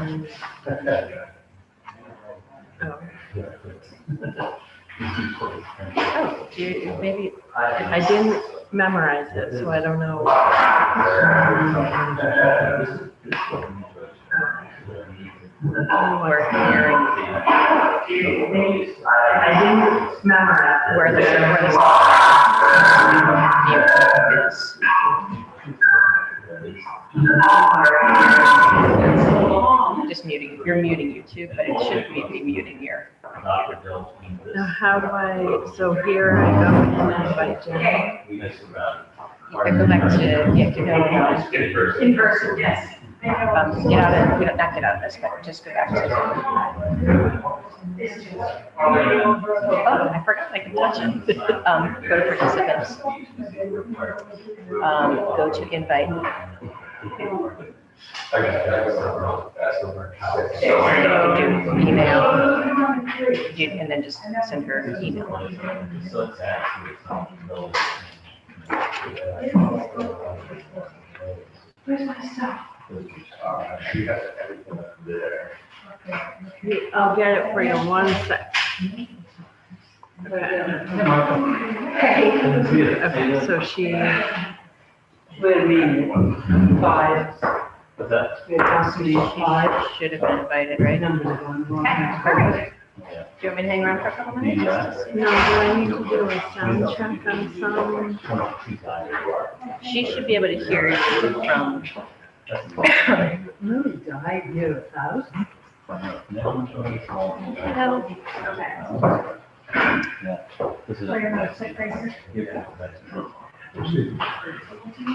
Oh, maybe I didn't memorize it, so I don't know. We're hearing. I didn't memorize where the is. Just muting. You're muting YouTube, but it should be muting your. Now, how do I? So here I go and invite Jen. You can go back to in person. Yes. Get out of not get out of this, but just go back to. Oh, I forgot I can touch it. Go to participants. Go to invite. So do email, and then just send her an email. Where's my stuff? I'll get it for you in 1 sec. Okay, so she would be 5. What's that? It has to be 5. Should have been invited, right? Okay, perfect. Do you want me to hang around for a couple minutes? No, do I need to do a sound check on some? She should be able to hear you from. Really died you out? Hello. This is.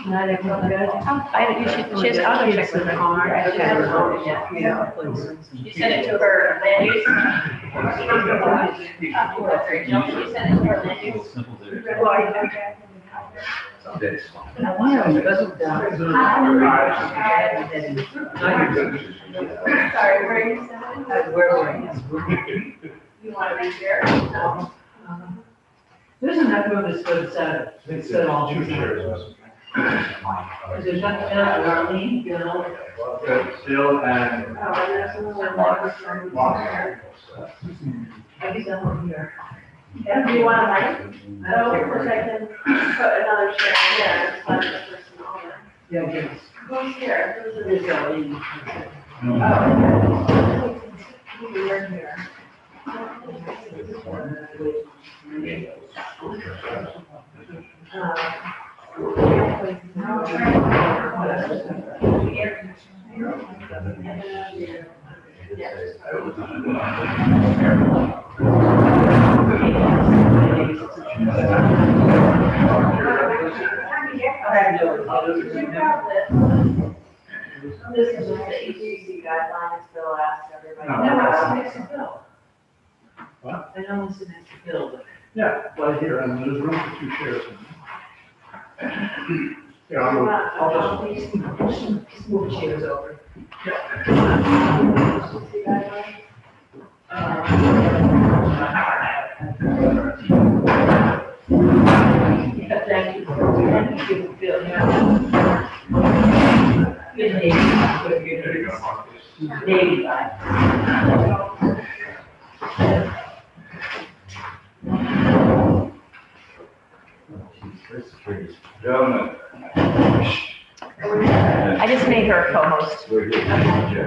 Not everything good? You should, she has auto check with her. You sent it to her land use? She sent it to her land use? I wonder if it doesn't die. Sorry, where are you sending it? Where were you? You want to be here? There's enough room to sit all these. There's nothing else, Arlene, Bill. Still and. Have you done one here? Do you want a mic? No, because I can put another chair here. It's not the person over. Yeah, yes. Who's here? Who's in There's this? Arlene. You're here. This is just the HDC guidelines. Bill asked everybody. No, it's next to Bill. What? I know it's next to Bill, but. Yeah, right here, and there's room for 2 chairs. Yeah, I'll Just move chairs over. Thank you. Thank you, Bill. Good day. There you go. Navy line. Gentlemen. I just made her a co-host. I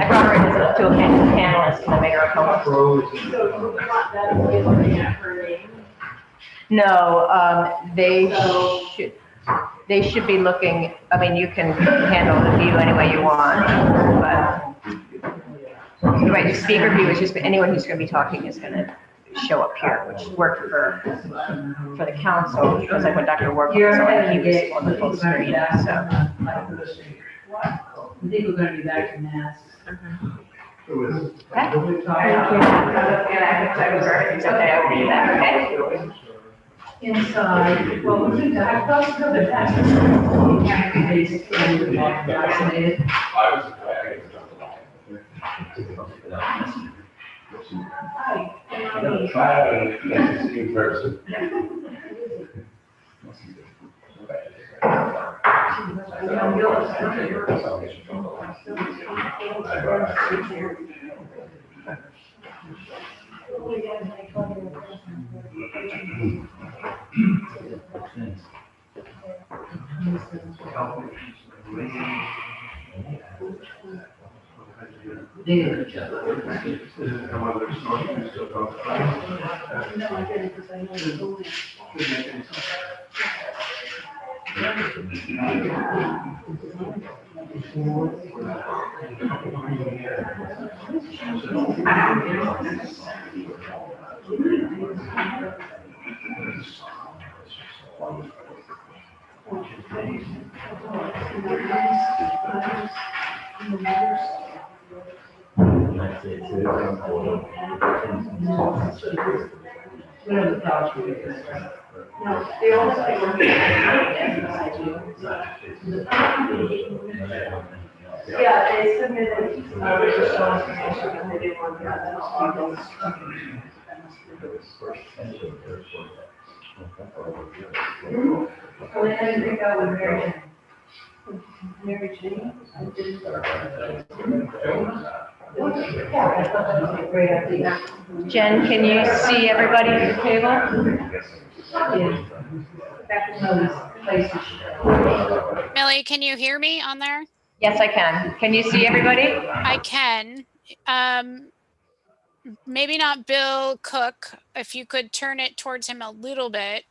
brought her in to a panelist and I made her a co-host. Pros. So do you want them to be looking at her name? No, they should be looking, I mean, you can handle the view any way you want, but right, the speaker view is just, anyone who's going to be talking is going to show up here, which worked for the council, because like when Dr. Ward was on, he was on the full screen, so. I think we're gonna be back to mass. Who is? Okay. Thank you. And I can everything's okay, I'll read that, okay? Inside, well, we think that, I thought so, but that's. Vaccinated. I was. Hi. Nice to see you in person. Yeah, they submitted additional information and they didn't want that. So they had to pick out with Mary Jane. Mary Jane? Yeah, I thought that was a great idea. Jen, can you see everybody at the table? Yeah. Back to those places. Millie, can you hear me on there? Yes, I can. Can you see everybody? I can. Maybe not Bill Cook. If you could turn it towards him a little bit.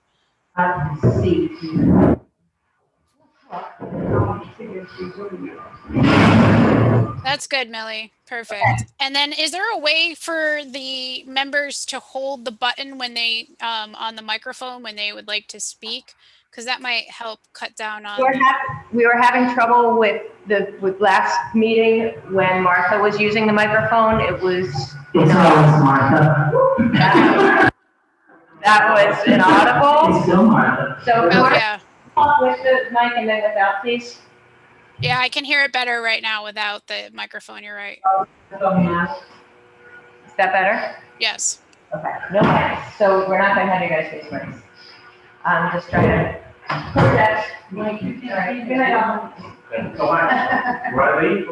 I can see. That's good, Millie. Perfect. And then is there a way for the members to hold the button when they, on the microphone when they would like to speak? Because that might help cut down on. We were having trouble with last meeting when Martha was using the microphone. It was, It's always Martha. that was inaudible. It's still Martha. So Oh, Martha, yeah. with the mic and then without, please. Yeah, I can hear it better right now without the microphone. You're right. Is that better? Yes. Okay, no mics. So we're not gonna have you guys face mics. I'm just trying to. That's Mike. All right. Good night, all. Come on, Riley.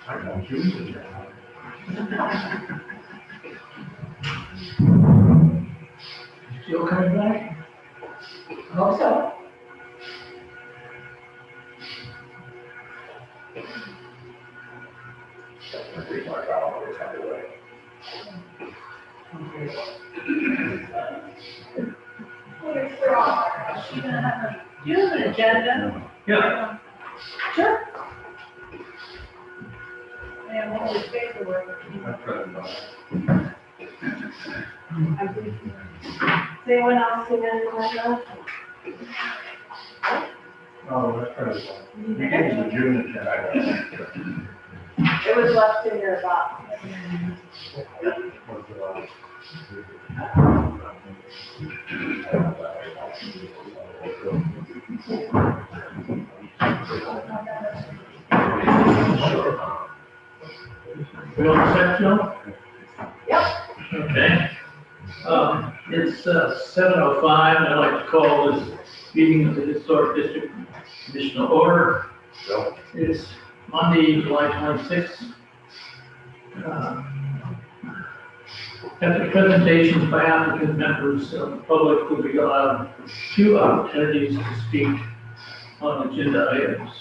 I don't choose it. Still coming back? Hope so. Do you have an agenda? Yeah. Sure. I have all this paperwork. Does anyone else see that? Oh, that's right. You gave the June agenda. It was left in your box. We all set, Joe? Yep. Okay. It's 7:05, and I'd like to call this meeting of the Historic District Commission to order. It's Monday, July 26th. After presentations by applicant members of the public will be allowed 2 opportunities to speak on agenda items.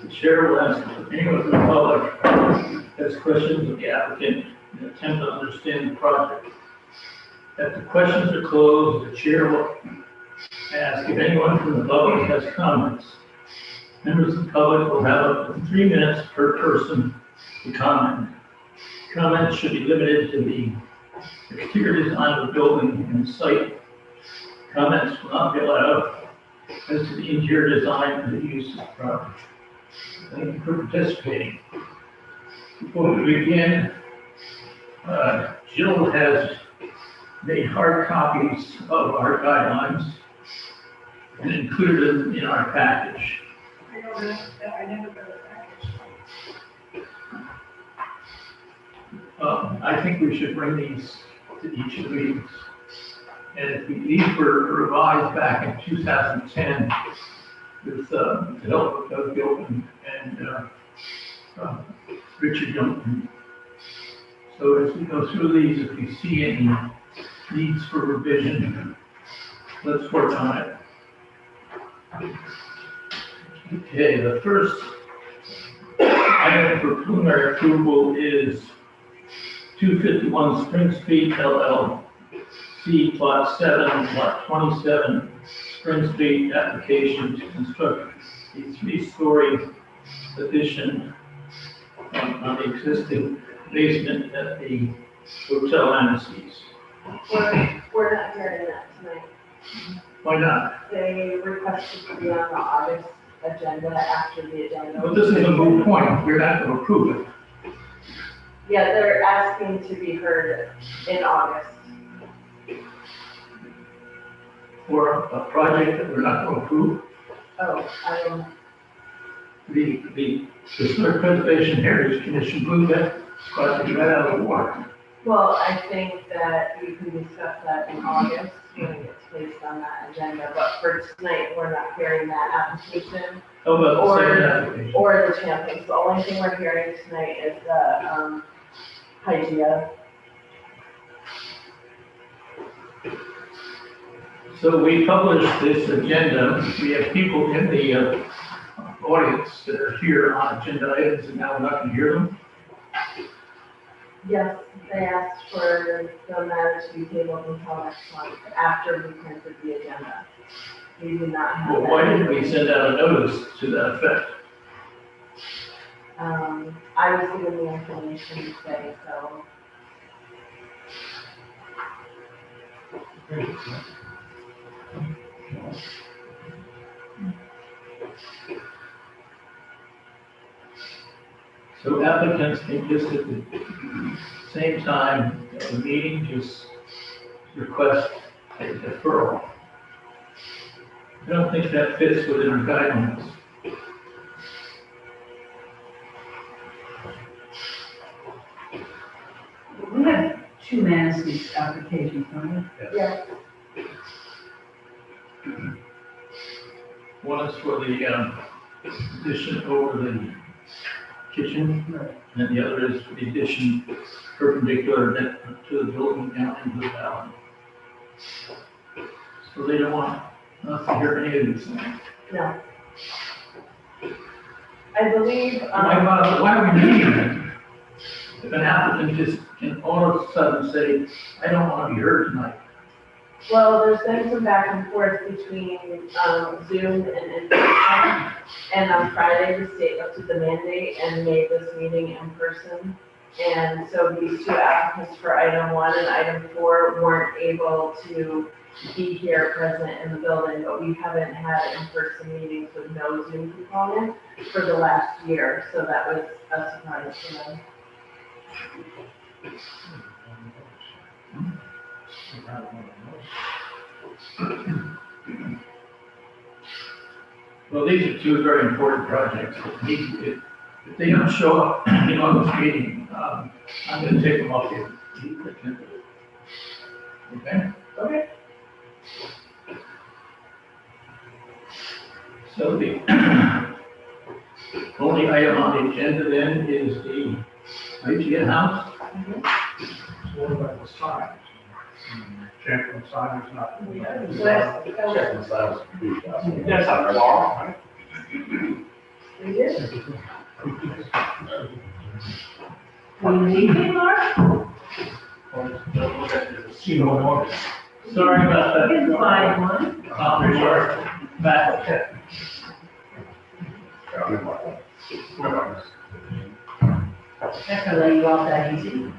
The chair will ask if anyone from the public has questions of the applicant and attempt to understand the project. After questions are closed, the chair will ask if anyone from the public has comments. Members of the public will have up to 3 minutes per person to comment. Comments should be limited to the exterior design of the building and site. Comments will not be allowed as to the interior design and the use of the property. Thank you for participating. Before we begin, Jill has made hard copies of our guidelines and included them in our package. I never got a package. I think we should bring these to each of the meetings. And these were revised back in 2010 with the help of Doug Gilpin and Richard Youngman. So as we go through these, if you see any needs for revision, let's work on it. Okay, the first item for preliminary approval is 251 Spring Street LLC, Plot 7, Lot 27, Spring Street, application to construct a 3-story addition on the existing basement at the Hotel Annecies. We're not hearing that tonight. Why not? They requested to be on the August agenda after the agenda. Well, this is a moot point. We're not going to approve it. Yeah, they're asking to be heard in August. For a project that we're not going to approve. Oh, I don't. The Historic Preservation Heritage Commission moved that project right out of the water. Well, I think that we can discuss that in August when it gets placed on that agenda, but for tonight, we're not hearing that application How about the Or- second application? or the champions. The only thing we're hearing tonight is the, Hygia. So we published this agenda. We have people in the audience that are here on agenda items, and now we're not going to hear them. Yes, they asked for the matter to be tabled until next month, after we printed the agenda. We do not have Well, that. why didn't we send out a notice to that effect? I was given the information today, so. So applicants can just at the same time of the meeting, just request a deferral. I don't think that fits within our guidelines. We have 2 Manassas applications, don't we? Yeah. One is for the addition over the kitchen, and the other is for the addition perpendicular to the building down into the valley. So they don't want us to hear any of these things. No. I believe, Why are we meeting then? If an applicant just can all of a sudden say, I don't want to be heard tonight. well, there's been some back and forth between, Zoom and in-person. And on Friday, the state lifted the mandate and made this meeting in person. And so these 2 applicants for item 1 and item 4 weren't able to be here present in the building, but we haven't had in-person meetings with no Zoom component for the last year, so that was a surprise to them. Well, these are 2 very important projects. If they don't show up in August meeting, I'm going to take them off here. Okay? Okay. So the only item on the agenda then is the IGN house. What about the signs? Champion sign is not. Check this out. That's not law, right? We did. We need them, Laura? See no more. Sorry about You can that. find one. Sorry. Matt. Not gonna let you off that easy.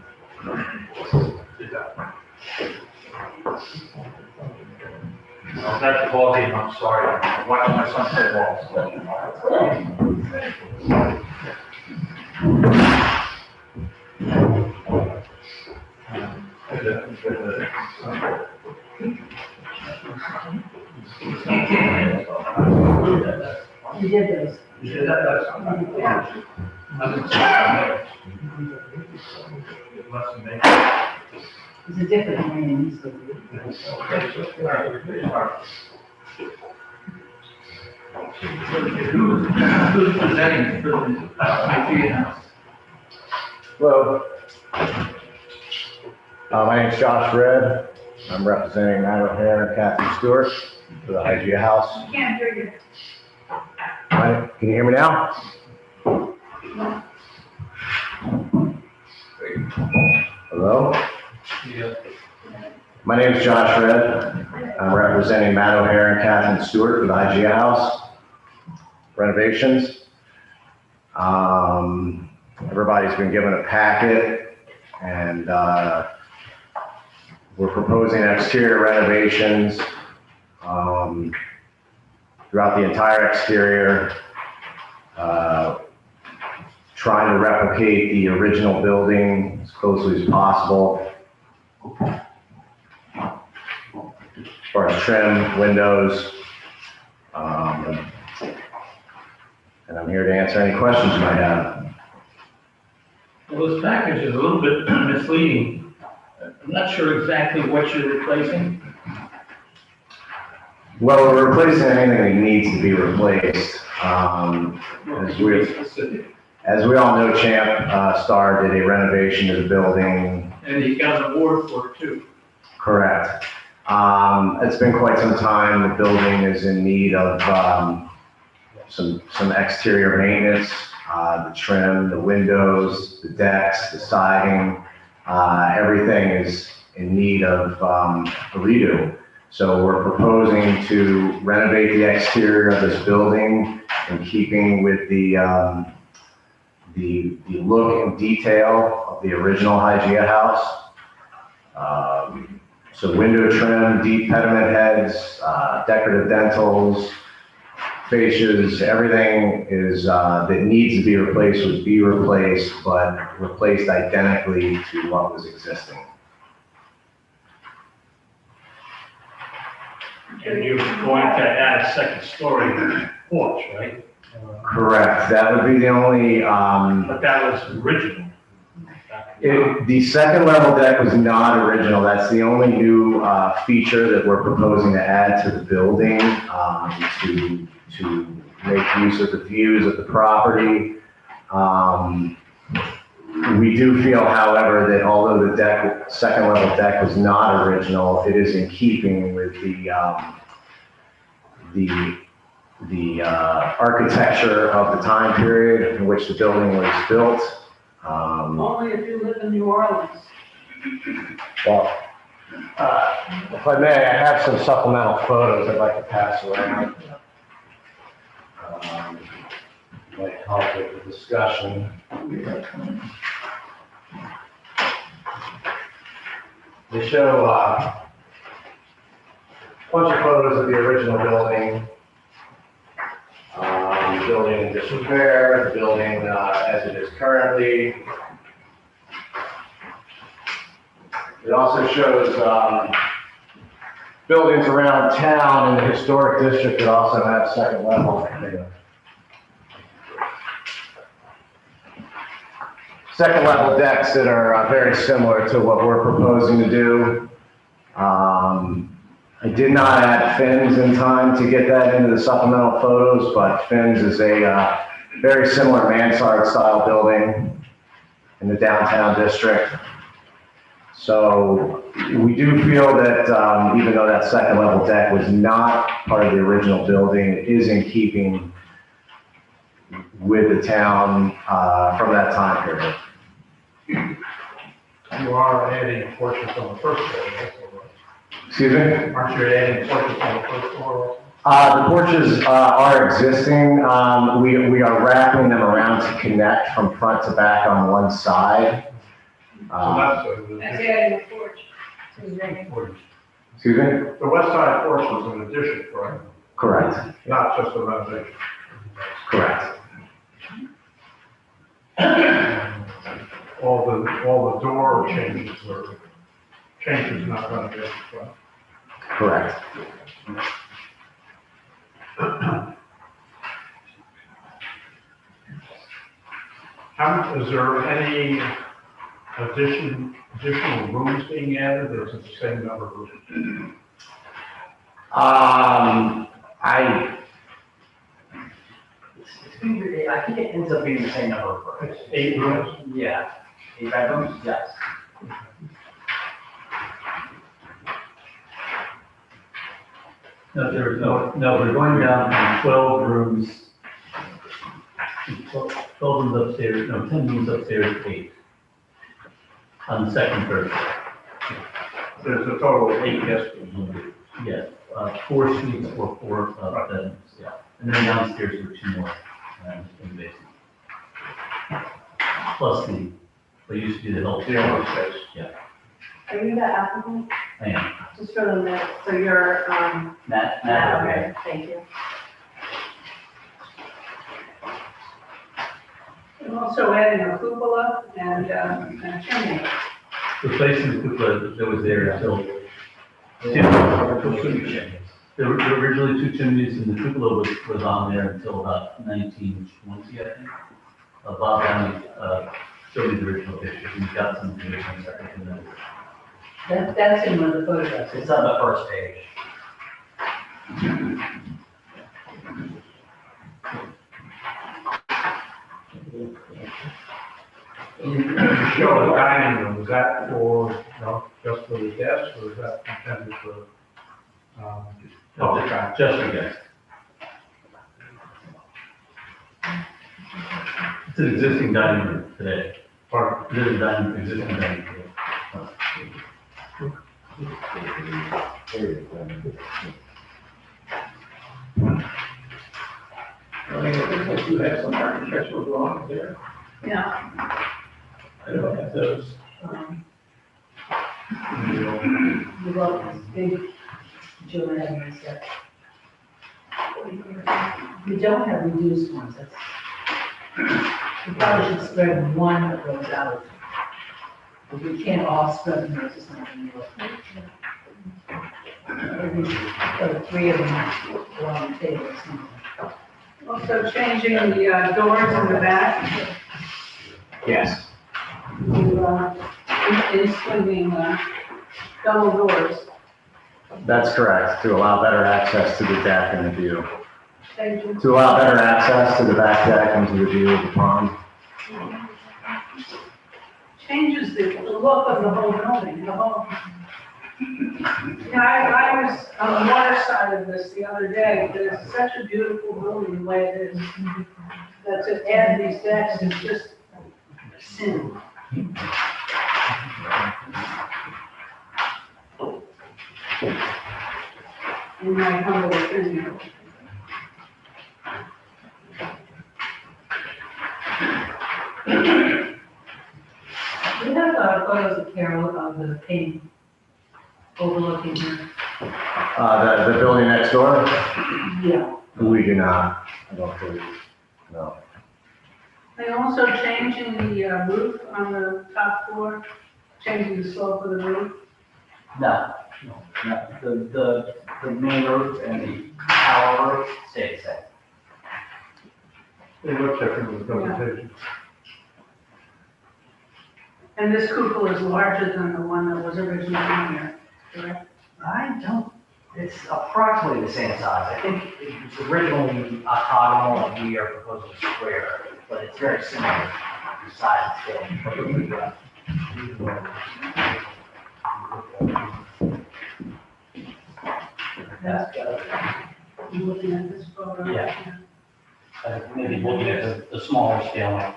That's the ball game, I'm sorry. I'm watching my son play ball. You did those. It's a different name. Who's presenting for the IGA house? Hello. My name's Josh Red. I'm representing Matt O'Hare and Kathy Stewart for the IGA House. Can't hear you. Can you hear me now? Hello? Yeah. My name is Josh Red. I'm representing Matt O'Hare and Catherine Stewart for the IGA House renovations. Everybody's been given a packet, and we're proposing exterior renovations throughout the entire exterior, trying to replicate the original building as closely as possible. As far as trim, windows, and I'm here to answer any questions you might have. Well, this package is a little bit misleading. I'm not sure exactly what you're replacing. Well, we're replacing anything that needs to be replaced. As we all know, Champ Star did a renovation to the building. And you got an award for it too. Correct. It's been quite some time. The building is in need of some exterior maintenance. The trim, the windows, the decks, the siding, everything is in need of a redo. So we're proposing to renovate the exterior of this building in keeping with the look and detail of the original IGA house. So window trim, deep pediment heads, decorative dentals, fascias, everything is that needs to be replaced would be replaced, but replaced identically to what was existing. And you're going to add a second story porch, right? Correct. That would be the only. But that was original. The second level deck was not original. That's the only new feature that we're proposing to add to the building to make use of the views of the property. We do feel, however, that although the second level deck was not original, it is in keeping with the architecture of the time period in which the building was built. Only if you live in New Orleans. Well, if I may, I have some supplemental photos I'd like to pass around. Might help with the discussion. They show a bunch of photos of the original building. The building in disrepair, the building as it is currently. It also shows buildings around town in the historic district that also have second level. Second level decks that are very similar to what we're proposing to do. I did not add fins in time to get that into the supplemental photos, but fins is a very similar mansard style building in the downtown district. So we do feel that even though that second level deck was not part of the original building, it is in keeping with the town from that time period. You are adding portions on the first floor, also, right? Excuse me? Aren't you adding porches on the first floor? The porches are existing. We are wrapping them around to connect from front to back on one side. That's adding a porch. Excuse me? The west side porch was an addition, correct? Correct. Not just a renovation. Correct. All the door changes not renovations, right? Correct. Is there any additional rooms being added, or is it the same number of rooms? I think it ends up being the same number of rooms. It's 8 rooms? Yeah, 8 bedrooms, yes. No, we're going down from 12 rooms. 12 rooms upstairs, no, 10 rooms upstairs, 8. On the second floor. There's a total of 8 guest rooms. Yeah, 4 suites or 4 bedrooms, yeah. And then downstairs were 2 more, in the basement. Plus what used to be the health. The only space. Yeah, Are you the applicant? I am. Just for the minute, so you're, Matt, okay, thank you. And also adding a cupola and a chimney. Replacing the cupola that was there until. There were originally 2 chimneys and the cupola was on there until about 1920, I think. Bob Downey, showed me the original pictures and he's got some conditions that I can, That's in one of the photographs. it's on the first page. Show the dining room, is that for, just for the guests, or is that intended for, public access? just for guests. It's an existing dining room today. There's a existing dining room. I mean, it looks like you have some architectural drawings there. Yeah. I don't have those. You wrote this big July stuff. We don't have reduced ones, that's. We probably should spread one of those out. But we can't all spread them, it's just not gonna work. Maybe 3 of them along the table or something. Also changing the doors in the back. Yes, Installing double doors. that's correct, to allow better access to the deck and the view. Changing. To allow better access to the back deck and to the view of the pond. Changes the look of the whole building, the whole. Yeah, I was on the water side of this the other day, but it's such a beautiful building the way it is. That to add these decks is just sin. In my humble opinion. We have photos of Carol of the painting overlooking here. The building next door, Yeah. we do not, I don't believe, no. They also changing the roof on the top floor, changing the slope of the roof. No. The main roof and the tower roof stay the same. They look different with the presentation. And this cupola is larger than the one that was originally on here, correct? It's approximately the same size. I think it was originally octagonal and we are proposing square, but it's very similar in size and scale. You looking at this photo? Yeah. Maybe looking at the smaller scale might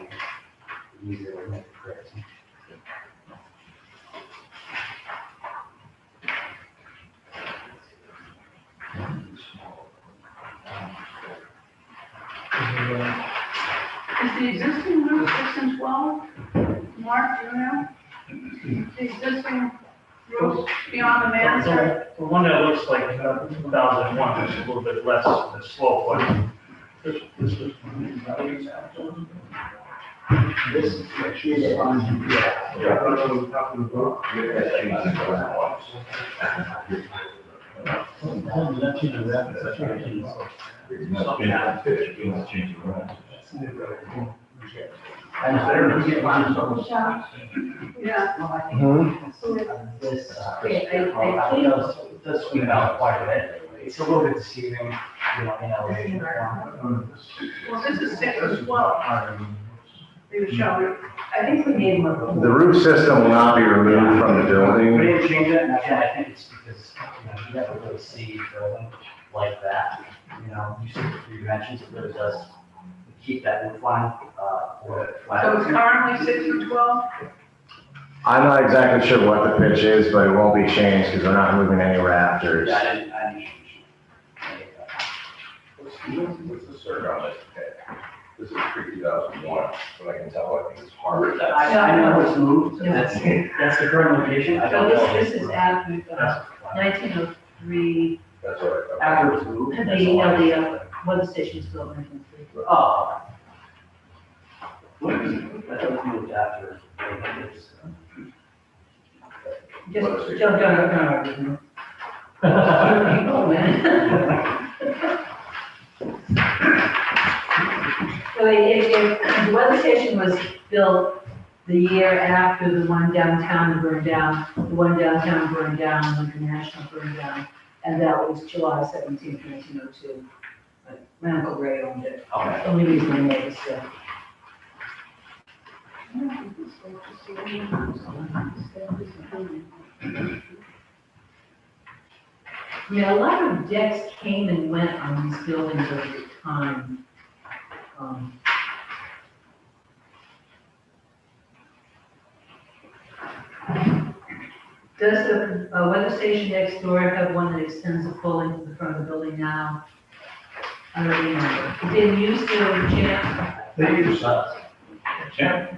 be easier to make it correct. Is the existing roof 6 and 12? Mark, do you know? The existing roof beyond the mansard? The one that looks like 2001 is a little bit less than slope, but This is actually on, yeah, on top of the book. And There we get one from the Yeah. Well, I think Mhm. this, Okay, does sweep out quite a bit. It's a little bit deceiving, in elevation. Well, this is 6 and 12. They were showing. I think we need more. The roof system will not be removed from the We building. didn't change it, and again, I think it's because, you never really see a building like that. You see the 3 dimensions, it really does keep that roof line, flat. So it's currently 6 and 12? I'm not exactly sure what the pitch is, but it won't be changed because we're not moving any rafters. Yeah, I didn't change it. What's the cert on it? This is pre-2001, but I can tell, I think it's Harvard. I know it's moved, that's the current location. I So don't know. this is after 1903, That's what I. After it's moved. the weather station's built in 1903. Oh. That was moved after. Just, don't. So if the weather station was built the year after the one downtown burned down, the one downtown burned down, the International burned down, and that was July 17th, 1902. My Uncle Ray owned it. Okay. Only reason I know this stuff. Yeah, a lot of decks came and went on these buildings over time. Does the weather station next door have one that extends the full length of the front of the building now? I don't remember. It didn't used to, Jim? They use Champ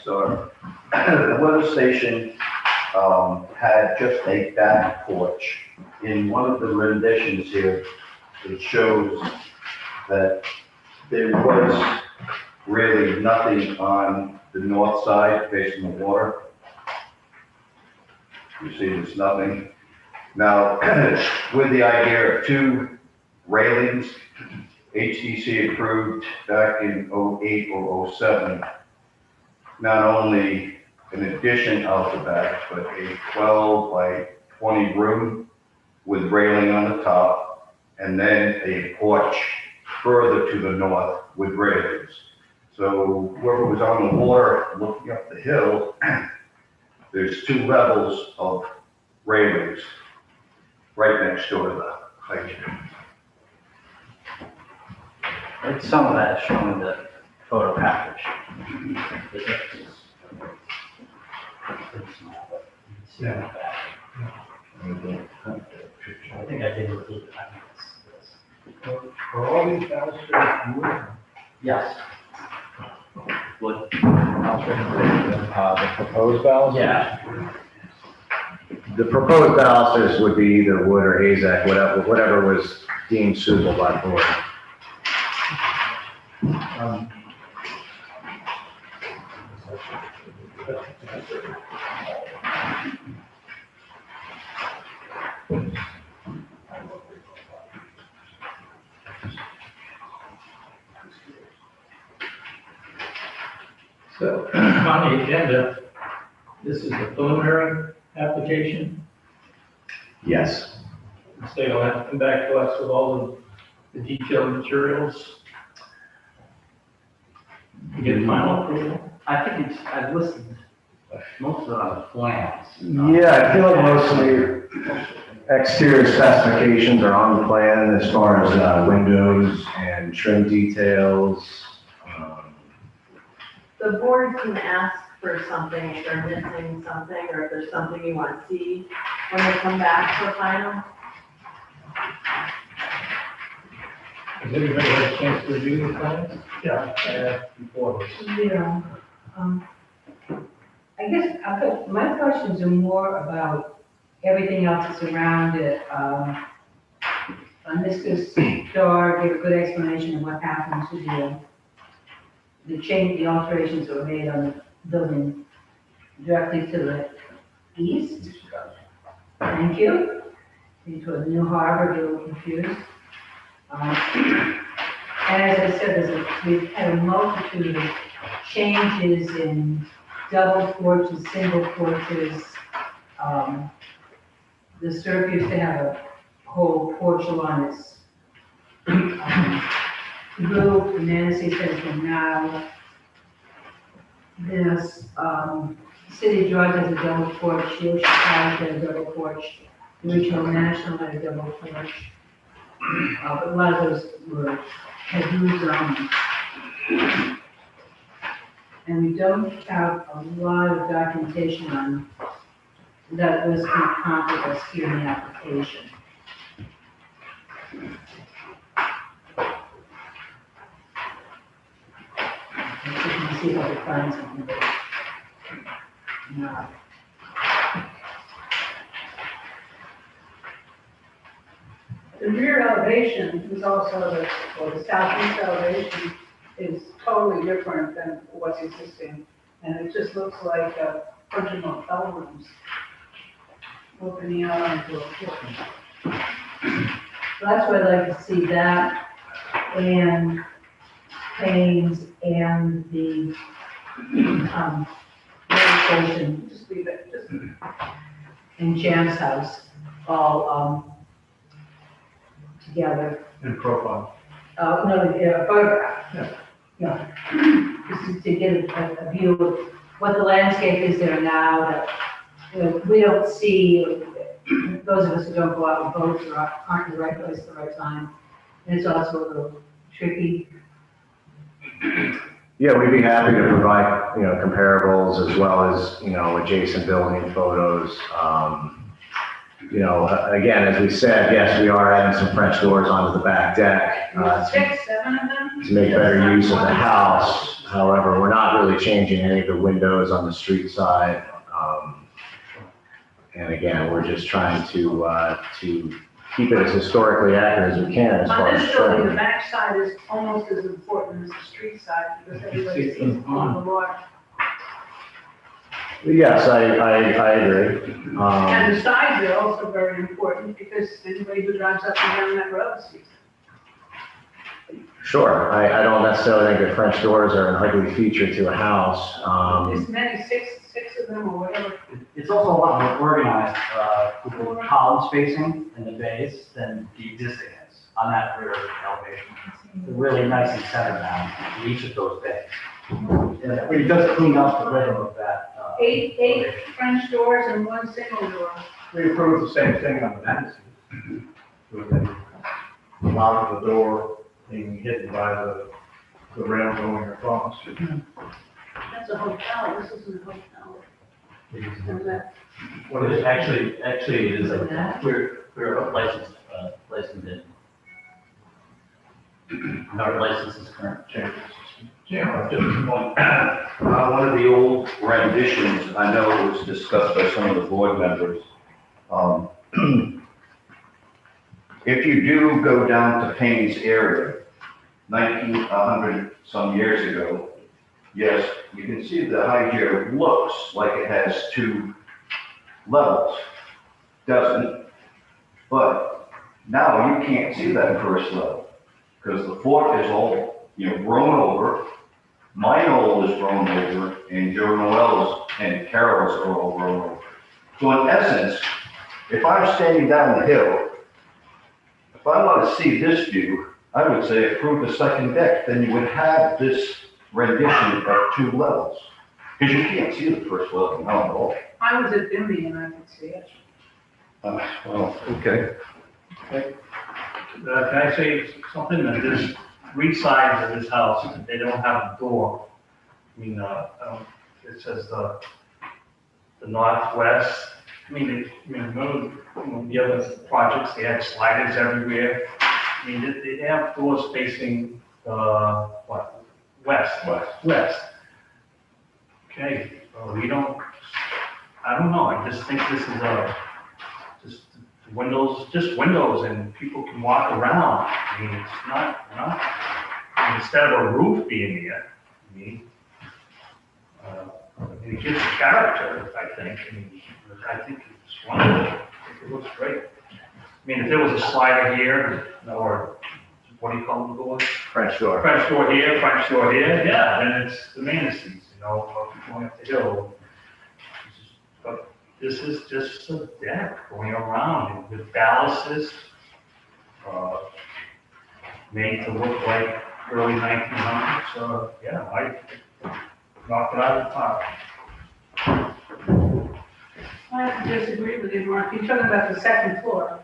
Store. The weather station had just a back porch. In one of the renditions here, it shows that there was really nothing on the north side facing the water. You see, there's nothing. Now, with the idea of 2 railings, HDC approved back in '08 or '07, not only an addition out the back, but a 12 by 20 room with railing on the top, and then a porch further to the north with railings. So whoever was on the water looking up the hill, there's 2 levels of railings right next door to the height. Some of that is shown in the photo package. Yeah. I think I did include it. I think it's this. Are all these downstairs wood? Yes. Wood. The proposed balusters? Yeah. The proposed balusters would be either wood or AZAC, whatever was deemed suitable by the board. So on the agenda, this is the preliminary application. Yes. The state will have to come back to us with all the detailed materials to get final approval. I think I've listed most of it on the plans. Yeah, I feel like most of the exterior specifications are on the plan as far as windows and trim details. The board can ask for something if they're missing something, or if there's something you want to see when they come back for final. Has everybody had a chance to review the plans? Yeah, before this. Yeah. I guess, my questions are more about everything else that's around it. Mr. Starr gave a good explanation of what happened to the alterations that were made on the building directly to the east. Thank you. Into the new harbor, get a little confused. And as I said, we've had a multitude of changes in double porches, single porches. The Surf used to have a whole porch along its roof, Nancy says from now. This, City George has a double porch, Ocean College had a double porch, Regional National had a double porch. But a lot of those had roofs on them. And we don't have a lot of documentation on that was prompted us here in the application. You can see if I can find something. No. The rear elevation is also or the southeast elevation is totally different than what's existing. And it just looks like a bunch of motel rooms opening out onto a porch. So that's why I'd like to see that and Haynes and the, station, just leave it, just, in Jan's house, all, together. In profile. No, yeah, photograph. Yeah. Yeah. This is to get a view of what the landscape is there now, that, you know, we don't see, those of us who don't go out with boats or aren't in the right place at the right time. And it's also a little tricky. Yeah, we'd be happy to provide, comparables as well as, adjacent building photos. Again, as we said, yes, we are adding some French doors onto the back deck. 6, 7 of them? To make better use of the house. However, we're not really changing any of the windows on the street side. And again, we're just trying to keep it as historically accurate as we can as far On as. this building, the back side is almost as important as the street side because everybody sees on the water. Yes, I agree. And the sides are also very important because anybody who drives up and down that road sees it. Sure, I don't necessarily think that French doors are an ugly feature to a house. There's many, six of them or whatever. It's also a lot more organized, with the column spacing and the bays than the existing is on that rear elevation. They're really nice and centered now in each of those bays. Yeah, but it does clean up the rhythm of that. Eight French doors and 1 single door. We approved the same thing on the Madison. With the lock of the door being hidden by the rail going across. That's a hotel, this isn't a hotel. And that- What is actually it is, we're licensed in. Our license is current. Yeah, just one. One of the old renditions, I know it was discussed by some of the board members. If you do go down to Payne's area, 100 some years ago, yes, you can see the high here looks like it has 2 levels. Doesn't, but now you can't see that first level because the fort is all, grown over. My knoll is grown over, and Joe Noel's and Carol's are all grown over. So in essence, if I'm standing down the hill, if I want to see this view, I would say approve the second deck, then you would have this rendition at 2 levels. Because you can't see the first level now at all. I was at Bimby and I could see it. Well, okay. Can I say something, that there's 3 sides of this house, they don't have a door. I mean, it says the northwest. Remember, the other projects, they had sliders everywhere. I mean, they have doors facing, west. West. Okay, well, I don't know, I just think this is just windows and people can walk around. I mean, it's not, instead of a roof being there, it gives character, I think. I think it's wonderful. I think it looks great. I mean, if there was a slider here, or what do you call them, doors? French door. French door here, yeah, then it's the maintenance, going up the hill. But this is just a deck going around with baluses, made to look like early 1900s, so, yeah, I knocked it out of the park. I have to disagree with you, Mark. You're talking about the second floor.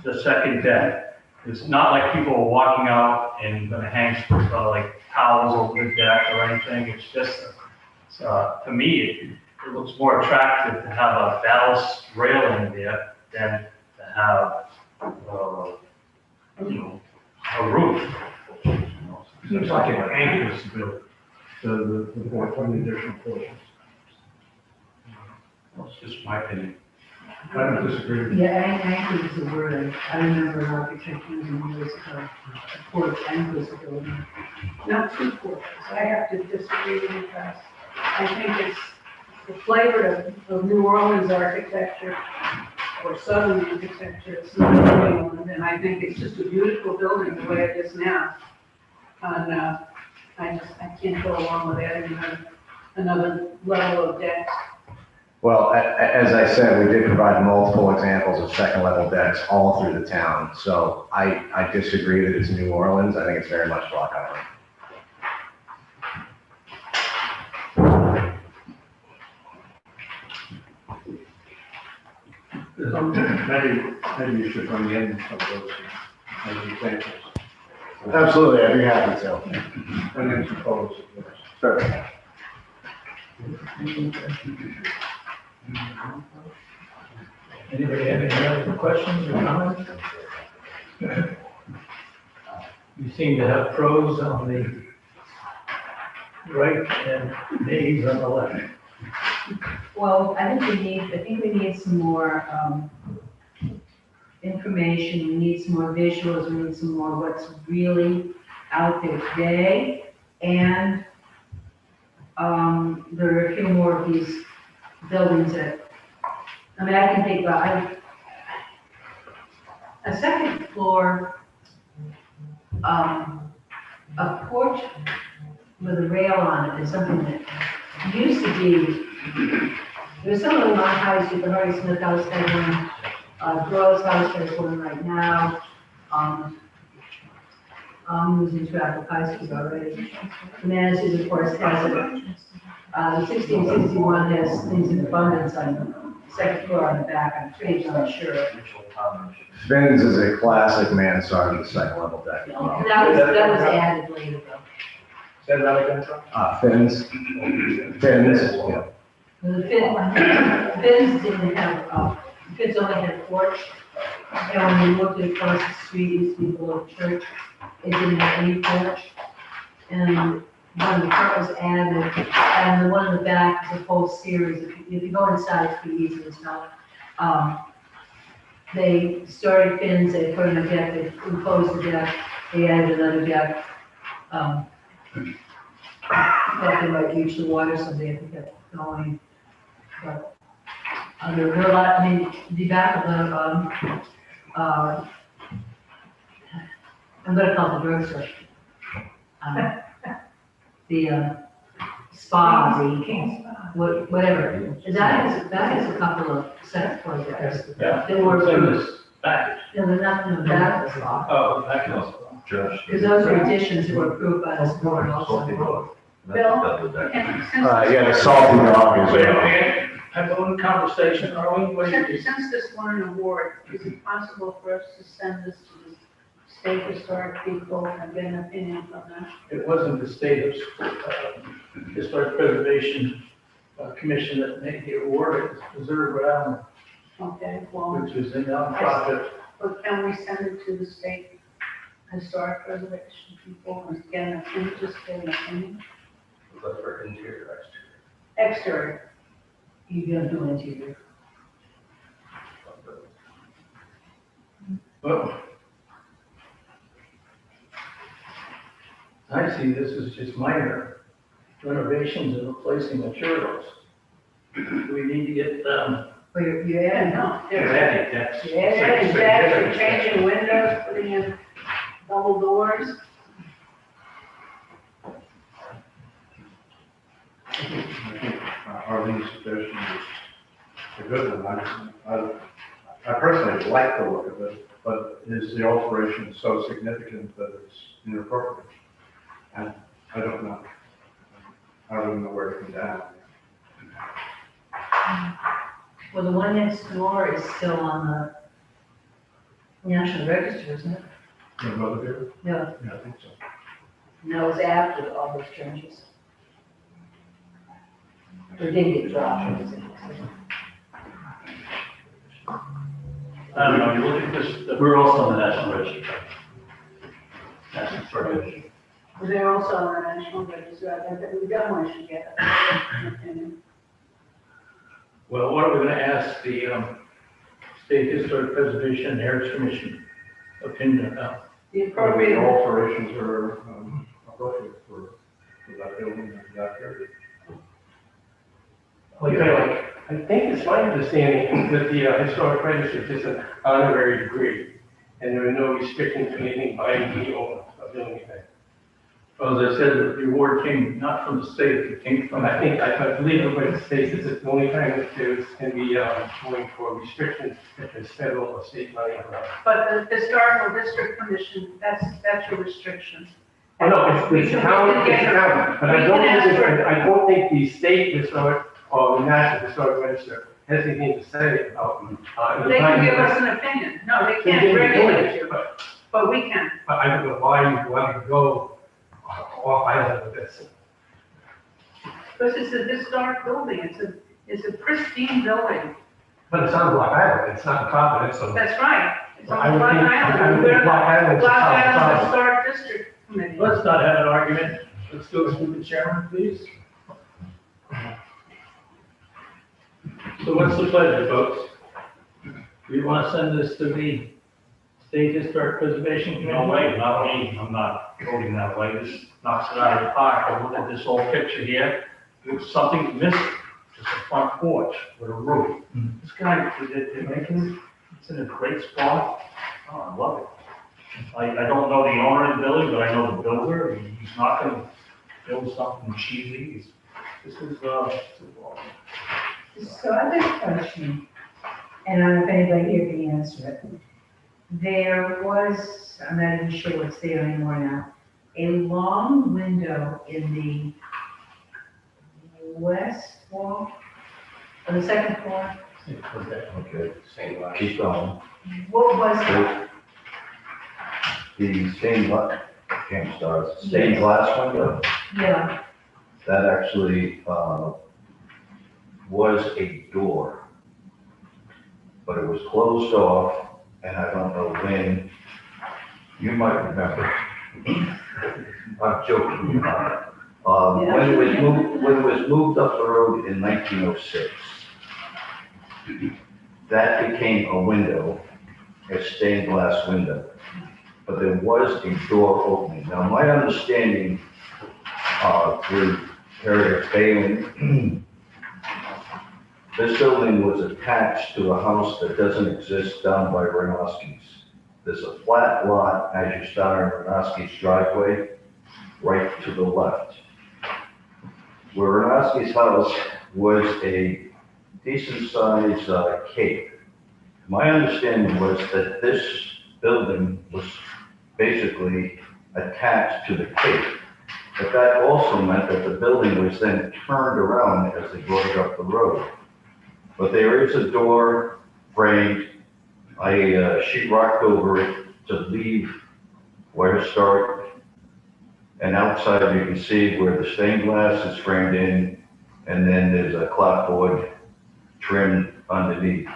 The second deck. It's not like people are walking out and gonna hang like towels over the deck or anything. It's just, to me, it looks more attractive to have a ballast railing there than to have, a roof. Seems like it anchors the board from the additional portions. That's just my opinion. I don't disagree with you. Yeah, anchor is a word. I remember an architect using years ago. Porch anchors a building. Not two porches. I have to disagree with you guys. I think it's the flavor of New Orleans architecture or Southern architecture. It's not New England, and I think it's just a beautiful building the way it is now. And I can't go along with adding another level of deck. Well, as I said, we did provide multiple examples of second level decks all through the town. So I disagree that it's New Orleans. I think it's very much Block Island. Maybe you should bring in some of those as examples. Absolutely, I'd be happy to. Bring in some photos of this. Sure. Anybody have any other questions or comments? You seem to have pros on the right and nays on the left. Well, I think we need some more, information, we need some more visuals, we need some more what's really out there today. And, there are a few more of these buildings that, I mean, I can think about, a second floor, a porch with a rail on it is something that used to be, there's some of them on High Street, the Hardy Smith House had one, Grove's House has one right now. I'm losing track of High Street already. Manassas, of course, has it. The 1661 has things in abundance on the second floor on the back, I'm pretty sure. Finn's is a classic mansard with second level deck. That was added later though. Say that again, John? Finn's, yeah. The Finns didn't have, Finns only had a porch. And when you looked across the street, it used to be below the church, it didn't have any porch. And when the front was added, and the one in the back is a whole series, if you go inside, it's pretty easy to tell. They started Finns, they put in a deck, they enclosed the deck, they added another deck. Thought they might reach the water someday if they kept going. But there were a lot, I mean, the back of the, I'm gonna call it the drugstore. The spa, whatever. That is a couple of second floor decks. Yeah. They were, Same as back. no, they're not in the back of the spa. Oh, back is. Because those are additions that were approved by this board also. Bill? Yeah, the salty dog is, Wait, have a little conversation, are we? What do you do? Since this won an award, is it possible for us to send this to the state historic people and get an opinion from them? It wasn't the state of historic preservation commission that made the award, it was Preserve Rhode Island, Okay, well, which is a nonprofit. but can we send it to the state historic preservation people and get an opinion, just get an opinion? That's for interior, Exterior. You're gonna do interior. Well, I see this as just minor renovations and replacing materials. We need to get, Well, you're Yeah, adding, no, Yeah, there's, that's. yeah, exactly, changing windows, putting in the double doors. I think Arlene's suggestion is a good one. I personally like the look of it, but is the alteration so significant that it's inappropriate? I don't know. I don't know where to come down. Well, the one next door is still on the National Register, isn't it? Your mother here? No, Yeah, I think so. no, it's after all those changes. Or did get dropped. I don't know, you look at this, We're also on the National Register. National Historic Register. But they're also on the National Register. I think we definitely should get an opinion. Well, what are we gonna ask the, State Historic Preservation and Heritage Commission opinion about? The The appropriate, alterations are appropriate for that building and that period. Okay, I think it's my understanding that the historic register is just an honorary degree, and there are no restrictions to anything by the owner of doing anything. well, as I said, the reward came not from the state, it came from, I believe what it states is that the only time that there's can be going for restrictions if there's federal or state money around. but the Historical District Commission, that's your restriction. Oh, no, it's town, but I don't think the state historic or the national historic register has anything to say about. They can give us an opinion. No, they can't regulate you, but we can. But I don't know why you want to go off island with this. Because it's a historic building. It's a pristine building. But it's on Block Island, it's not in Providence, so. That's right. It's I on would Block think- I Island. would think Block Island's a Block town Island problem. Historic District Committee. let's not have an argument. Let's go through the chairman, please. So what's the pleasure, folks? Do you want to send this to the State Historic Preservation Committee? no way, not me, I'm not voting that way, this knocks it out of the park. I look at this whole picture here, there's something missing, just a front porch with a roof. This guy, they're making, it's in a great spot, oh, I love it. I don't know the owner of the building, but I know the builder, and he's not gonna build something cheesy, this is, So I have a question, and I don't know if anybody here can answer it. There was, I'm not even sure what's there anymore now, a long window in the west wall, on the second floor. Okay, keep going. What was that? The stained glass, can't start, stained glass window, Yeah, that actually, was a door. But it was closed off, and I don't know when, you might remember. I'm joking. When it was moved up the road in 1906, that became a window, a stained glass window. But there was a door opening. Now, my understanding, through Harriet Phelan, this building was attached to a house that doesn't exist down by Renowski's. There's a flat lot as you start on Renowski's driveway, right to the left. Where Renowski's house was a decent sized cape. My understanding was that this building was basically attached to the cape. But that also meant that the building was then turned around as they brought it up the road. But there is a door framed. I sheetrocked over it to leave where to start. And outside you can see where the stained glass is framed in, and then there's a clapboard trimmed underneath.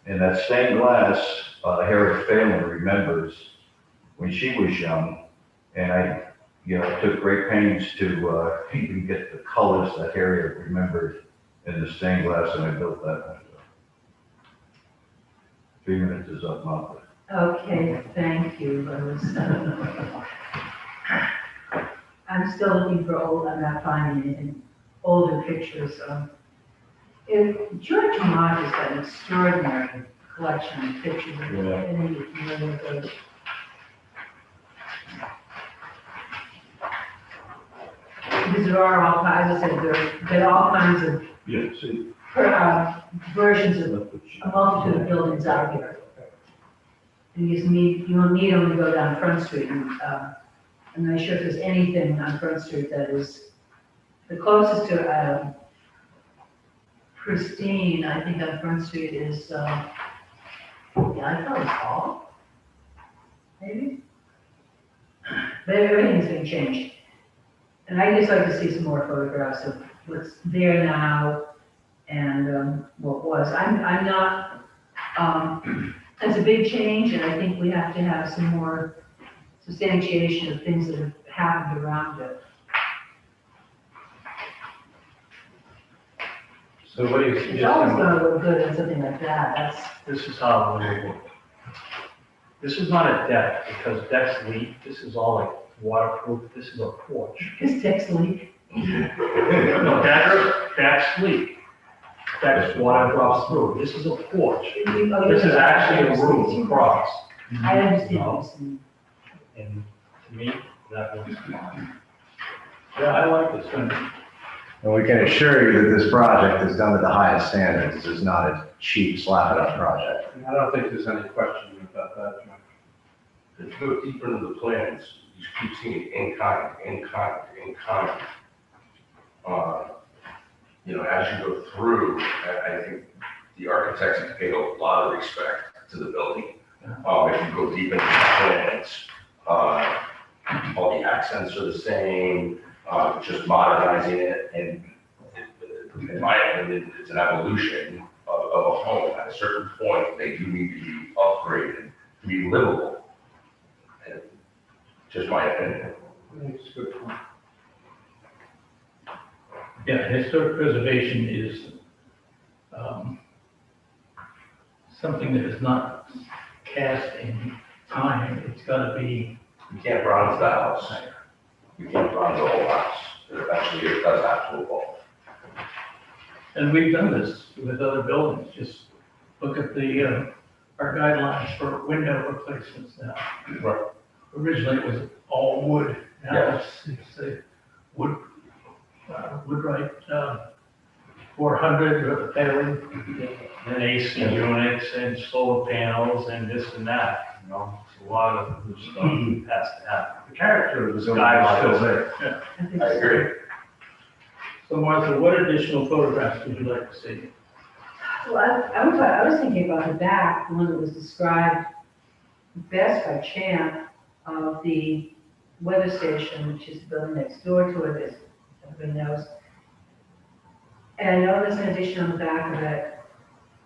And that stained glass, Harriet Phelan remembers when she was young, and I took great pains to even get the colors that Harriet remembered in the stained glass, and I built that window. 3 minutes is up, Martha. okay, thank you, Rose. I'm still looking for I'm not finding any older pictures of, George Mark has got an extraordinary collection of pictures. Yeah. And you're familiar with those. there are all kinds, as I said, there are all kinds of Yeah, see. versions of a multitude of buildings out here. And you don't need only go down Front Street, and, I'm not sure if there's anything on Front Street that is, the closest to, pristine, I think on Front Street is, yeah, I thought it was Hall, maybe? But everything's been changed. And I'd just like to see some more photographs of what's there now and, what was. I'm not, it's a big change, and I think we have to have some more substantiation of things that have happened around it. So what do you It's suggest? always gonna look good in something like that, This is how it will look. This is not a deck, because decks leak, this is all like waterproof, this is a porch. this text leak. No, decks leak. Decks water drops through, this is a porch. This is actually a roof across. I understand. And to me, that looks fine. Yeah, I like this one. And we can assure you that this project is done to the highest standards. This is not a cheap slap it up project. I don't think there's any question about that, John. If you go deeper into the plans, you keep seeing in kind. You know, as you go through, I think the architects have paid a lot of respect to the building. If you go deep into the plans, all the accents are the same, just modernizing it, and in my opinion, it's an evolution of a home. At a certain point, they do need to be upgraded to be livable. And just my opinion. I think it's a good point. Yeah, historic preservation is something that is not cast in time. It's got to be. You can't bronze the house. You can't bronze the whole house. Eventually, it does have to evolve. And we've done this with other buildings. Just look at the our guidelines for window replacements now. Right. Originally, it was all wood. Now Yes. it's a wood. Woodwright 400 or the failing. And AC units and solar panels and this and that, you know, it's a lot of new stuff that has to happen. The character of the building Skylight. is still there. think I so. agree. So Martha, what additional photographs would you like to see? Well, I was thinking about the back, the one that was described best by Champ of the weather station, which is the building next door to it, as everybody knows. And I know there's an addition on the back of it,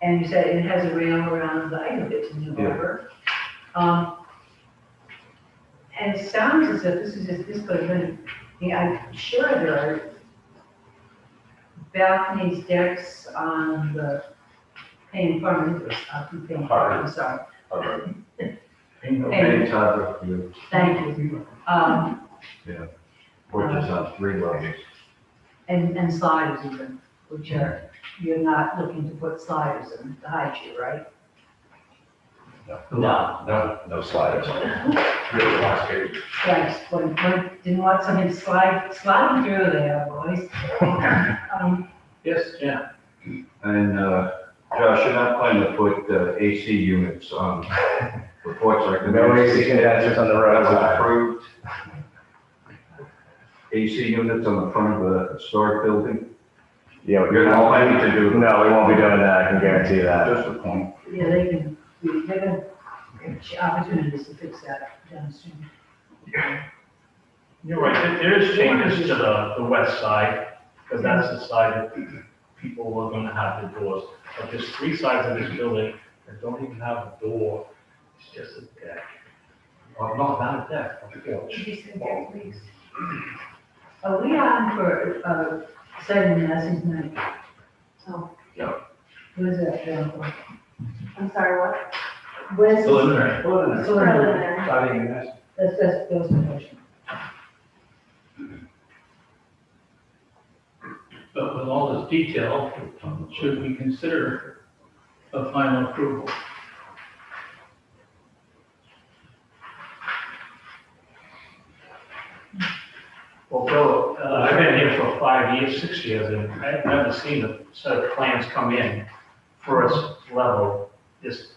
and you said it has a rail around the height of it to New Harbor. And it sounds as if this is just this, but I'm sure there are balconies, decks on the Payne Farm, I'm sorry. Payne Harbor, Thank you. which is on 3 levels. And sliders even, which are, you're not looking to put sliders in to hide you, right? No sliders. Really last page. Thanks, didn't want something sliding through there, boys. Yes, yeah. And, Josh, you're not planning to put AC units on the porch like the. No AC condensers on the That was roadside. approved. AC units on the front of the historic building. Yeah, You're not planning to do. No, we won't be doing that, I can guarantee that. Just a point. Yeah, they're gonna have opportunities to fix that downstream. You're right, there is changes to the west side, because that's the side that people are gonna have the doors. But there's 3 sides of this building that don't even have a door, it's just a deck. Or not a deck, a porch. Are we on for, setting the message night? Oh. Yeah. Where's that down for? I'm sorry, what? Where's? Preliminary. Preliminary. Not even this. That's my question. But with all this detail, should we consider a final approval? Well, Phil, I've been here for 5 years, 6 years, and I've never seen a set of plans come in first level, this,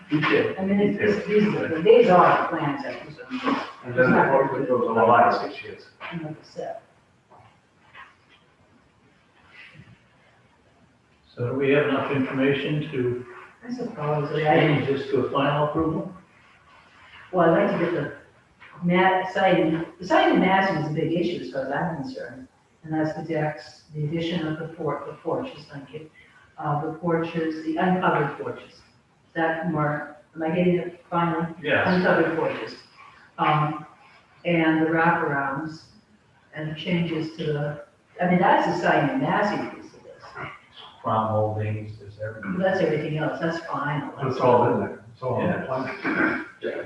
detail. I mean, these are the plans, I presume. And then the work that goes A along. lot of 6 years. Like I said. So do we have enough information to I suppose, change this to a final approval? well, I'd like to get the siding massing is a big issue as far as I'm concerned. And that's the decks, the addition of the porches, thank you. The porches, the uncovered porches. Is that more, am I getting it finally? Yes. Uncovered porches. And the wraparounds and the changes to the, I mean, that's the siding and massing piece of this. Crown moldings, there's everything. That's everything else, that's fine. It's all in there, it's all in the plan. Yeah.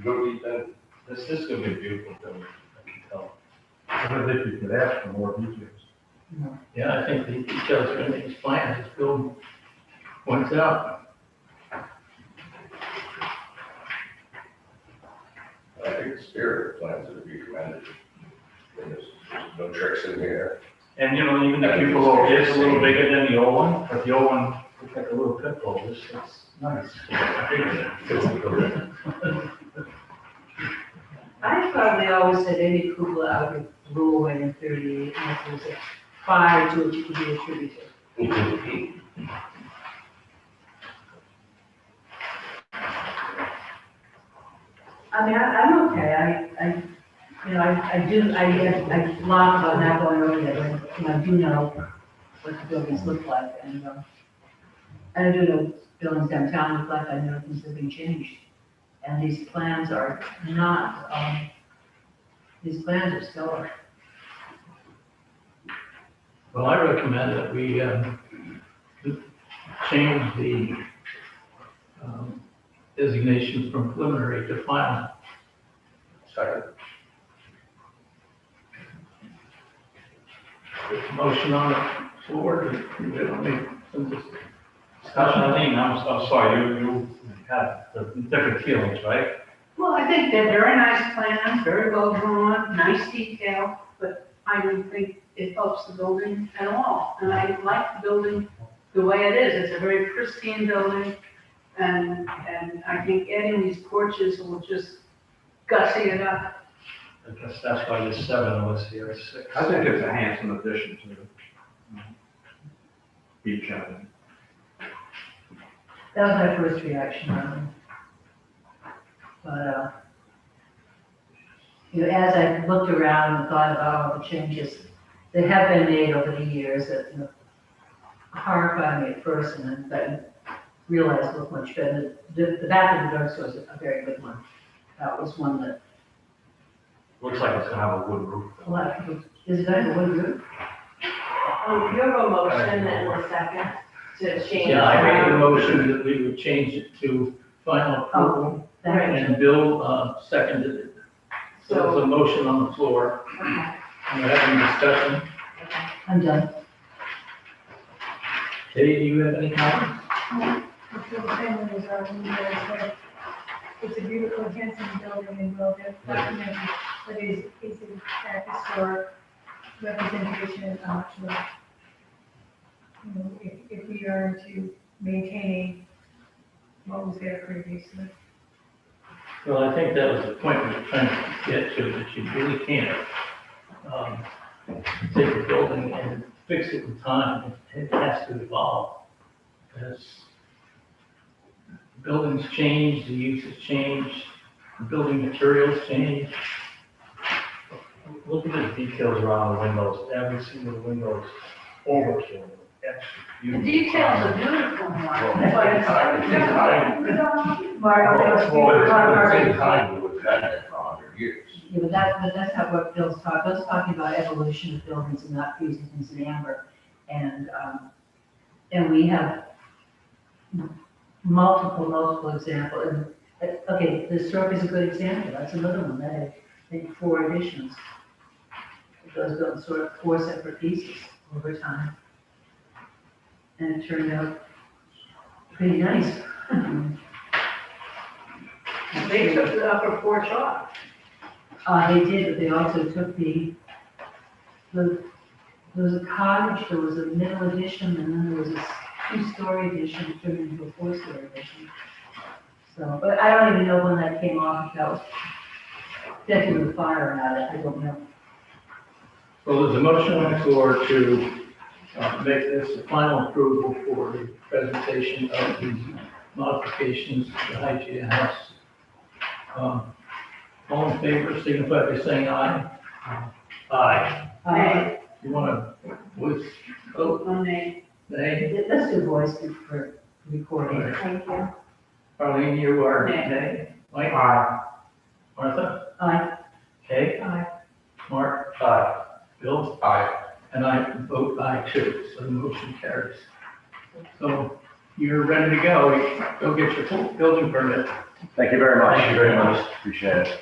Go deep in. This is gonna be a beautiful building, I can tell. I don't think you could ask for more details. Yeah, I think the details are in these plans, as Bill points out. I think the spirit of the plans would be commended. There's no tricks in here. And, you know, even the cupola is a little bigger than the old one, but the old one looks like a little pit bull. This is nice. I probably always said any cupola out of rule away in 38, and if there's a fire to it, you could be attributed. I mean, I'm okay, I laugh about not going over there, but, I do know what the buildings look like, and, I do know buildings downtown look like, I know things have been changed. And these plans are not, these plans are stellar. Well, I recommend that we change the designation from preliminary to final. Second. There's a motion on the floor, we don't make some discussion. Eileen, I'm sorry, you had the different feelings, right? Well, I think they're very nice plans, very well drawn, nice detail, but I don't think it helps the building at all. And I like the building the way it is. It's a very pristine building. And I think adding these porches will just gussy it up. I guess that's why there's 7 of us here, 6. I think it's a handsome addition to the beach cabin. That was my first reaction, really. But, as I looked around and thought about all the changes that have been made over the years that, horrified me at first, and then I realized look much better. The back of the drugstore is a very good one. That was one that, Looks like it's gonna have a wood roof. a lot of people, is it going to wood roof? You have a motion and a second to change. Yeah, I make a motion that we would change it to final approval, and Bill seconded it. So there's a motion on the floor, Okay. and we're having discussion. I'm done. Katie, do you have any comments? I feel the same way as our leaders, but it's a beautiful, handsome building and well documented, but it's that historic representation of, if we are to maintaining what was there previously. Well, I think that was the point we were trying to get to, that you really can't take a building and fix it in time. It has to evolve. As buildings change, the uses change, the building materials change. Look at the details around the windows, every single window is overkill. The details are beautiful, Mark. Well, But it's Mark, Well, at the same Mark, time, we would have had that for 100 years. yeah, but that's not what Bill's talking, Bill's talking about evolution of buildings and not freezing things in amber. And we have multiple examples. And, okay, the historic is a good example, that's another one, that had, I think, 4 additions. Those built sort of 4 separate pieces over time. And it turned out pretty nice. they took the upper porch off. They did, but they also took the there was a cottage, there was a middle addition, and then there was a two-story addition turned into a four-story addition. So, but I don't even know when that came off, if that was definitely the fire or not, I don't know. Well, there's a motion on the floor to make this the final approval for the presentation of these modifications to the hygiene house. All in favor, signify by saying aye. Aye. You want to voice vote? Nay. Nay? Let's do voice for recording. Thank you. Arlene, you are Nay. nay. Mike? Aye. Martha? Aye. Kay? Aye. Mark? Aye. Bill? Aye. And I vote aye too, so the motion carries. So you're ready to go. Go get your full building permit. Thank you very much. Thank you very much. Appreciate it.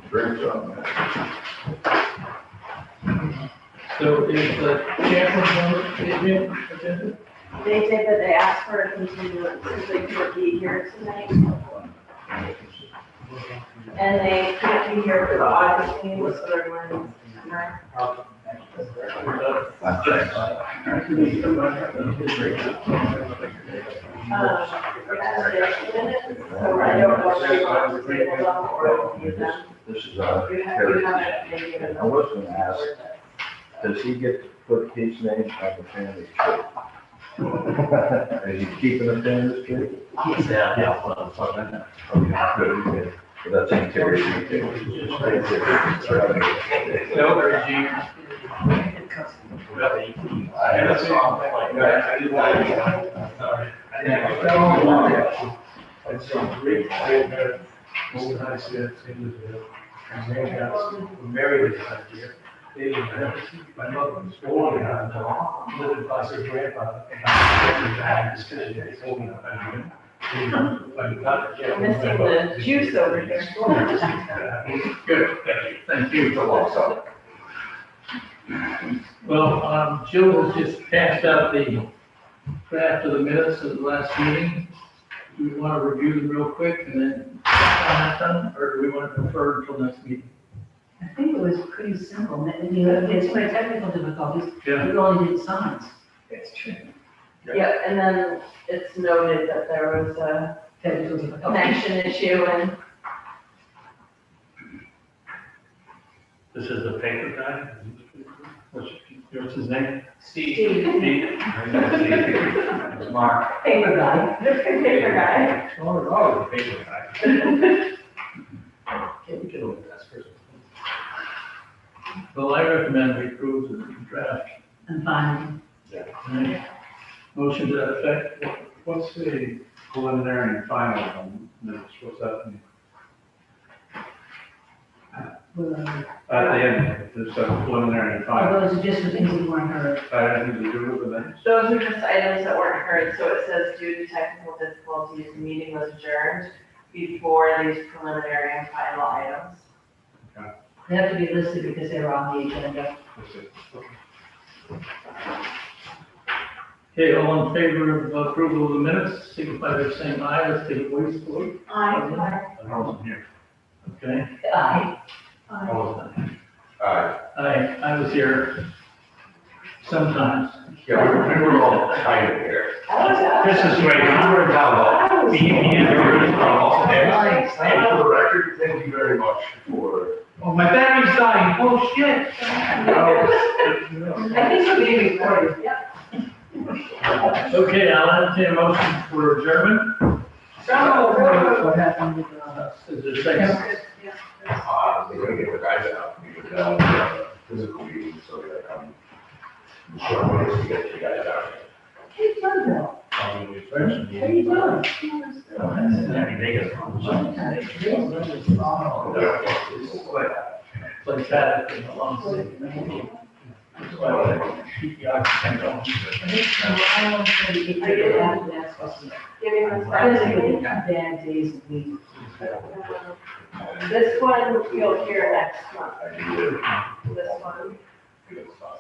Great job, So is the chairman on the agenda? They did, but they asked for a continuance, so they couldn't be here tonight. And they couldn't be here for the August meeting, so they're going to. So I don't know if you want to say it or review them. This is, You haven't been given I was gonna ask, does he get to put his name on the family tree? Is he keeping the family tree? Yeah. Okay, good. So that's in Terry's. No, Reggie. I had a song. Married this year. My mother was born in lived in my grandfather. I'm missing the juice over here. Good, thank you. Well, Jill has just passed out the draft of the minutes of the last meeting. Do we want to review them real quick and then comment on them, or do we want to defer until next meeting? I think it was pretty simple, and you know, it's quite technical difficulties, Yeah. we only did signs. That's true. Yeah, and then it's noted that there was a Technical difficulties. connection issue and This is the paper guy? What's his name? Steve. Mark. paper guy, paper guy. Oh, the paper guy. Can't we get over that first? Well, I recommend we approve the draft. And finally, Right? Motion to that effect. What's the preliminary and final on minutes? What's that mean? At the end, there's a preliminary and final. those are just the things that weren't heard. That has anything to do with the minutes? Those are just items that weren't heard, so it says due to technical difficulties, the meeting was adjourned before these preliminary and final items. They have to be listed because they were on the agenda. That's it. Okay. Okay, all in favor of approval of the minutes, signify by saying aye. Let's take a voice vote. Aye. I wasn't here. Okay. Aye. I was here sometimes. Yeah, we were all kind of here. This is great. We were about, we And for the record, thank you very much for. Oh, my battery's dying. Oh, shit. I think we're being recorded, yep. Okay, I'll entertain a motion for adjournment. What happened with, Is there a second? We're gonna get the guys out, we were down the physical meeting, so that I'm short notice to get you guys out. Hey, Bill. How you Like that in a long sleep. That's why I keep the oxygen going. I want to say, I get out of that, so. Give me one I was second. really bad days of week. This one you'll hear next month, this one,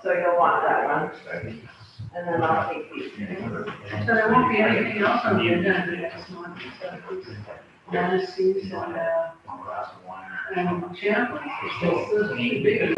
so you'll want that one, and then I'll take these. So there won't be anything else on the agenda next month, so Dennis, Steve, and Jim. So, should be.